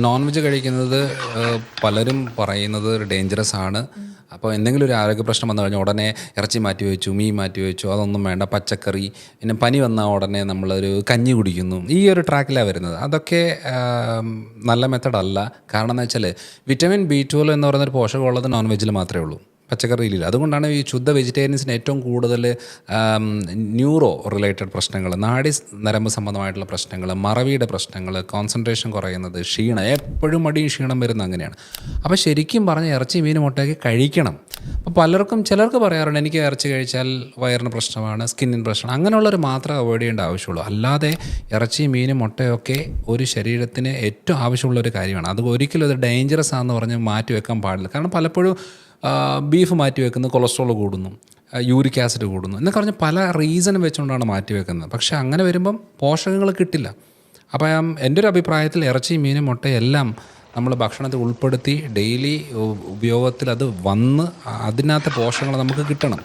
Non veg കഴിക്കുന്നത് പലരും പറയുന്നത് ഡേഞ്ചറസ് ആണ്. അപ്പോൾ എന്തെങ്കിലും ഒരു ആരോഗ്യ പ്രശ്നം വന്നു കഴിഞ്ഞാൽ ഉടനെ ഇറച്ചി മാറ്റി വെച്ചു, മീൻ മാറ്റി വെച്ചു, അതൊന്നും വേണ്ട, പച്ചക്കറി. പിന്നെ പനി വന്നാൽ ഉടനെ നമ്മളൊരു കഞ്ഞി കുടിക്കുന്നു. ഈ ഒരു ട്രാക്കിലാണ് വരുന്നത്. അതൊക്കെ നല്ല മെത്തഡല്ല. കാരണം എന്ന് വെച്ചാൽ വിറ്റമിൻ B12 എന്ന് പറയുന്നൊരു പോഷകമുള്ളത് നോൺ വെജിൽ മാത്രമേ ഉള്ളൂ, പച്ചക്കറിയിലില്ല. അതുകൊണ്ടാണ് ഈ ശുദ്ധ വെജിറ്റേറിയൻസിന് ഏറ്റവും കൂടുതൽ ന്യൂറോ റിലേറ്റഡ് പ്രശ്നങ്ങൾ, നരമ്പ് സംബന്ധമായിട്ടുള്ള പ്രശ്നങ്ങൾ, മറവിയുടെ പ്രശ്നങ്ങൾ, കോൺസെൻട്രേഷൻ കുറയുന്നത്, ക്ഷീണം, എപ്പോഴും മടിയും ക്ഷീണം വരുന്നത് അങ്ങനെയാണ്. അപ്പോൾ ശരിക്കും പറഞ്ഞ ഇറച്ചി മീൻ മുട്ടയൊക്കെ കഴിക്കണം. അപ്പോൾ ചിലർക്ക് പറയാറുണ്ട് എനിക്ക് ഇറച്ചി കഴിച്ചാൽ വയറിന് പ്രശ്നമാണ്, സ്കിന്നിന് പ്രശ്നമാണ്. അങ്ങനെയുള്ളവർ മാത്രമേ അവോയ്ഡ് ചെയ്യേണ്ട ആവശ്യമുള്ളൂ. അല്ലാതെ ഇറച്ചി മീൻ മുട്ടയൊക്കെ ഒരു ശരീരത്തിന് ഏറ്റവും ആവശ്യമുള്ളൊരു കാര്യമാണ്. അത് ഒരിക്കലും അത് ഡേഞ്ചറസ് ആണെന്ന് പറഞ്ഞ് മാറ്റി വെക്കാൻ പാടില്ല. കാരണം പലപ്പോഴും ബീഫ് മാറ്റി വെക്കുന്നു, കൊളസ്ട്രോൾ കൂടുന്നു, യൂറിക് ആസിഡ് കൂടുന്നു എന്നൊക്കെ പറഞ്ഞ് പല റീസൺ വെച്ചുകൊണ്ടാണ് മാറ്റി വെക്കുന്നത്. പക്ഷേ അങ്ങനെ വരുമ്പം പോഷകങ്ങൾ കിട്ടില്ല. അപ്പം എൻ്റെ ഒരു അഭിപ്രായത്തിൽ ഇറച്ചി മീൻ മുട്ടയെല്ലാം നമ്മൾ ഭക്ഷണത്തിൽ ഉൾപ്പെടുത്തി ഡെയിലി ഉപയോഗത്തിൽ അത് വന്ന് അതിനകത്ത് പോഷകങ്ങൾ നമുക്ക് കിട്ടണം.